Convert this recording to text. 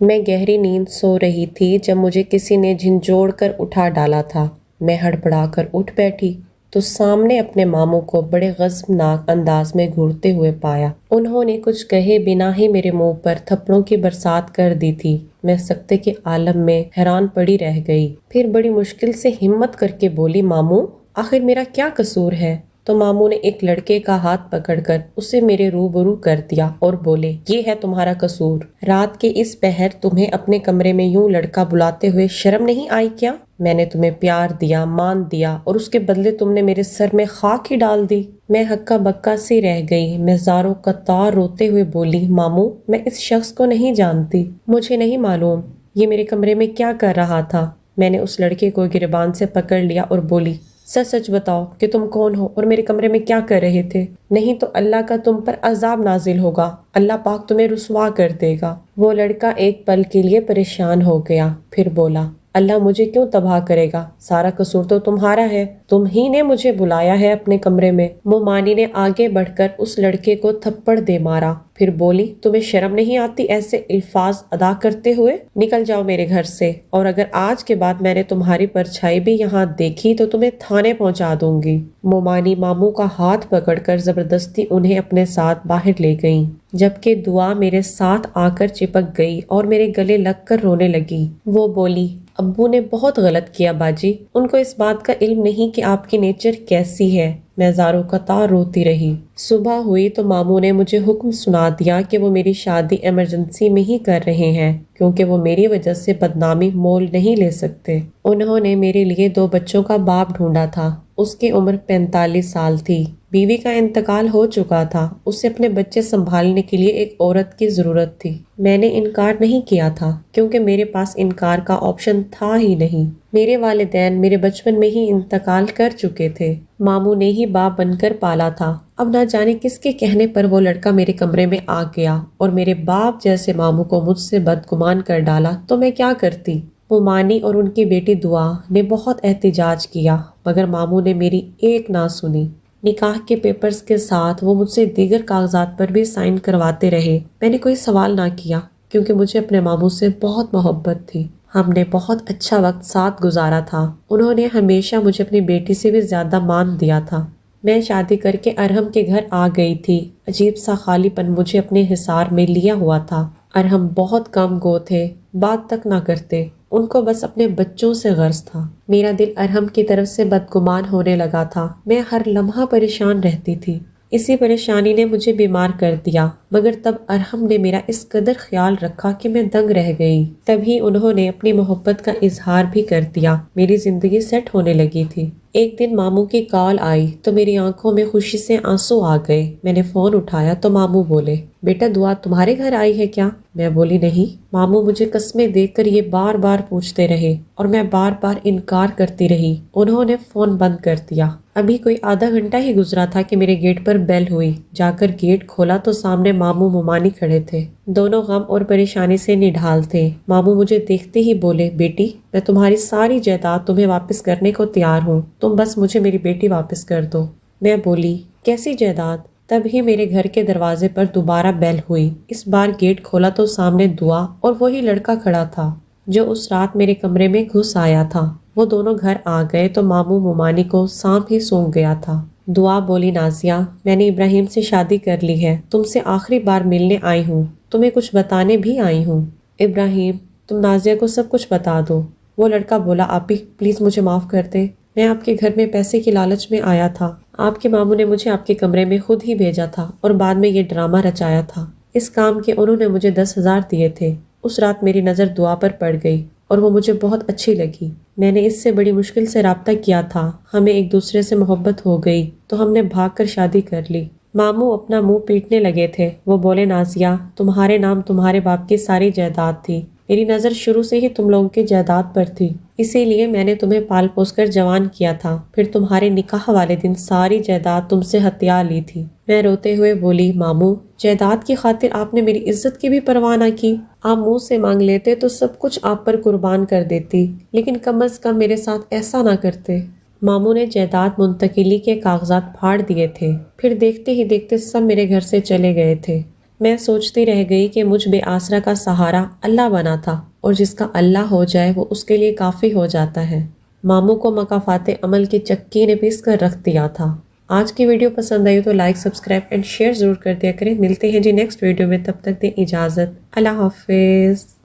میں گہری نیند سو رہی تھی جب مجھے کسی نے جھنجھوڑ کر اٹھا ڈالا تھا۔ میں ہڑبڑا کر اٹھ بیٹھی تو سامنے اپنے ماموں کو بڑے غضبناک انداز میں گھورتے ہوئے پایا۔ انہوں نے کچھ کہے بنا ہی میرے منہ پر تھپڑوں کی برسات کر دی تھی۔ میں سکتے کے عالم میں حیران پڑی رہ گئی، پھر بڑی مشکل سے ہمت کر کے بولی، ماموں آخر میرا کیا قصور ہے؟ تو ماموں نے ایک لڑکے کا ہاتھ پکڑ کر اسے میرے روبرو کر دیا اور بولے، یہ ہے تمہارا قصور؟ رات کے اس پہر تمہیں اپنے کمرے میں یوں لڑکا بلاتے ہوئے شرم نہیں آئی کیا؟ میں نے تمہیں پیار دیا، مان دیا، اور اس کے بدلے تم نے میرے سر میں خاک ہی ڈال دی۔ میں ہکا بکا سی رہ گئی۔ میں زاروں قطار روتے ہوئے بولی، ماموں میں اس شخص کو نہیں جانتی، مجھے نہیں معلوم یہ میرے کمرے میں کیا کر رہا تھا۔ میں نے اس لڑکے کو گریبان سے پکڑ لیا اور بولی، سچ سچ بتاؤ کہ تم کون ہو اور میرے کمرے میں کیا کر رہے تھے، نہیں تو اللہ کا تم پر عذاب نازل ہوگا، اللہ پاک تمہیں رسوا کر دے گا۔ وہ لڑکا ایک پل کے لیے پریشان ہو گیا، پھر بولا، اللہ مجھے کیوں تباہ کرے گا؟ سارا قصور تو تمہارا ہے، تم ہی نے مجھے بلایا ہے اپنے کمرے میں۔ مومانی نے آگے بڑھ کر اس لڑکے کو تھپڑ دے مارا، پھر بولی، تمہیں شرم نہیں آتی ایسے الفاظ ادا کرتے ہوئے؟ نکل جاؤ میرے گھر سے، اور اگر آج کے بعد میں نے تمہاری پرچھائی بھی یہاں دیکھی تو تمہیں تھانے پہنچا دوں گی۔ مومانی ماموں کا ہاتھ پکڑ کر زبردستی انہیں اپنے ساتھ باہر لے گئیں، جبکہ دعا میرے ساتھ آ کر چپک گئی اور میرے گلے لگ کر رونے لگی۔ وہ بولی، ابو نے بہت غلط کیا باجی، ان کو اس بات کا علم نہیں کہ آپ کی نیچر کیسی ہے۔ میں زاروں قطار روتی رہی۔ صبح ہوئی تو ماموں نے مجھے حکم سنا دیا کہ وہ میری شادی ایمرجنسی میں ہی کر رہے ہیں، کیونکہ وہ میری وجہ سے بدنامی مول نہیں لے سکتے۔ انہوں نے میرے لیے 2 بچوں کا باپ ڈھونڈا تھا۔ اس کی عمر 45 سال تھی، بیوی کا انتقال ہو چکا تھا، اسے اپنے بچے سنبھالنے کے لیے ایک عورت کی ضرورت تھی۔ میں نے انکار نہیں کیا تھا، کیونکہ میرے پاس انکار کا آپشن تھا ہی نہیں۔ میرے والدین میرے بچپن میں ہی انتقال کر چکے تھے، ماموں نے ہی باپ بن کر پالا تھا۔ اب نہ جانے کس کے کہنے پر وہ لڑکا میرے کمرے میں آ گیا اور میرے باپ جیسے ماموں کو مجھ سے بدگمان کر ڈالا تو میں کیا کرتی؟ مومانی اور ان کی بیٹی دعا نے بہت احتجاج کیا، مگر ماموں نے میری ایک نہ سنی۔ نکاح کے پیپرز کے ساتھ وہ مجھ سے دیگر کاغذات پر بھی سائن کرواتے رہے۔ میں نے کوئی سوال نہ کیا، کیونکہ مجھے اپنے ماموں سے بہت محبت تھی۔ ہم نے بہت اچھا وقت ساتھ گزارا تھا۔ انہوں نے ہمیشہ مجھے اپنی بیٹی سے بھی زیادہ مان دیا تھا۔ میں شادی کر کے ارحم کے گھر آ گئی تھی۔ عجیب سا خالی پن مجھے اپنے حصار میں لیا ہوا تھا۔ ارحم بہت کم گو تھے، بات تک نہ کرتے، ان کو بس اپنے بچوں سے غرض تھا۔ میرا دل ارحم کی طرف سے بدگمان ہونے لگا تھا۔ میں ہر لمحہ پریشان رہتی تھی۔ اسی پریشانی نے مجھے بیمار کر دیا، مگر تب ارحم نے میرا اس قدر خیال رکھا کہ میں دنگ رہ گئی۔ تبھی انہوں نے اپنی محبت کا اظہار بھی کر دیا۔ میری زندگی سیٹ ہونے لگی تھی۔ ایک دن ماموں کی کال آئی تو میری آنکھوں میں خوشی سے آنسو آ گئے۔ میں نے فون اٹھایا تو ماموں بولے، بیٹا دعا تمہارے گھر آئی ہے کیا؟ میں بولی، نہیں۔ ماموں مجھے قسمیں دے کر یہ بار بار پوچھتے رہے اور میں بار بار انکار کرتی رہی۔ انہوں نے فون بند کر دیا۔ ابھی کوئی آدھا گھنٹہ ہی گزرا تھا کہ میرے گیٹ پر بیل ہوئی۔ جا کر گیٹ کھولا تو سامنے ماموں مومانی کھڑے تھے، دونوں غم اور پریشانی سے نڈھال تھے۔ ماموں مجھے دیکھتے ہی بولے، بیٹی میں تمہاری ساری جائیداد تمہیں واپس کرنے کو تیار ہوں، تم بس مجھے میری بیٹی واپس کر دو۔ میں بولی، کیسی جائیداد؟ تب ہی میرے گھر کے دروازے پر دوبارہ بیل ہوئی۔ اس بار گیٹ کھولا تو سامنے دعا اور وہی لڑکا کھڑا تھا جو اس رات میرے کمرے میں گھس آیا تھا۔ وہ دونوں گھر آ گئے تو ماموں مومانی کو سانپ ہی سونگھ گیا تھا۔ دعا بولی، نازیہ میں نے ابراہیم سے شادی کر لی ہے، تم سے آخری بار ملنے آئی ہوں، تمہیں کچھ بتانے بھی آئی ہوں۔ ابراہیم تم نازیہ کو سب کچھ بتا دو۔ وہ لڑکا بولا، آپی پلیز مجھے معاف کر دیں، میں آپ کے گھر میں پیسے کی لالچ میں آیا تھا۔ آپ کے ماموں نے مجھے آپ کے کمرے میں خود ہی بھیجا تھا اور بعد میں یہ ڈرامہ رچایا تھا۔ اس کام کے انہوں نے مجھے 10,000 دیے تھے۔ اس رات میری نظر دعا پر پڑ گئی اور وہ مجھے بہت اچھی لگی۔ میں نے اس سے بڑی مشکل سے رابطہ کیا تھا، ہمیں ایک دوسرے سے محبت ہو گئی تو ہم نے بھاگ کر شادی کر لی۔ ماموں اپنا منہ پیٹنے لگے تھے۔ وہ بولے، نازیہ تمہارے نام تمہارے باپ کی ساری جائیداد تھی، میری نظر شروع سے ہی تم لوگوں کی جائیداد پر تھی، اسی لیے میں نے تمہیں پال پوس کر جوان کیا تھا، پھر تمہارے نکاح والے دن ساری جائیداد تم سے ہتھیا لی تھی۔ میں روتے ہوئے بولی، ماموں جائیداد کی خاطر آپ نے میری عزت کی بھی پرواہ نہ کی، آپ منہ سے مانگ لیتے تو سب کچھ آپ پر قربان کر دیتی، لیکن کم از کم میرے ساتھ ایسا نہ کرتے۔ ماموں نے جائیداد منتقلی کے کاغذات پھاڑ دیے تھے، پھر دیکھتے ہی دیکھتے سب میرے گھر سے چلے گئے تھے۔ میں سوچتی رہ گئی کہ مجھ بے آسرا کا سہارا اللہ بنا تھا اور جس کا اللہ ہو جائے وہ اس کے لیے کافی ہو جاتا ہے۔ ماموں کو مکافات عمل کی چکی نے پیس کر رکھ دیا تھا۔ آج کی ویڈیو پسند آئی تو لائک، سبسکرائب اینڈ شیئر ضرور کر دیا کریں۔ ملتے ہیں جی نیکسٹ ویڈیو میں، تب تک دیں اجازت۔ اللہ حافظ۔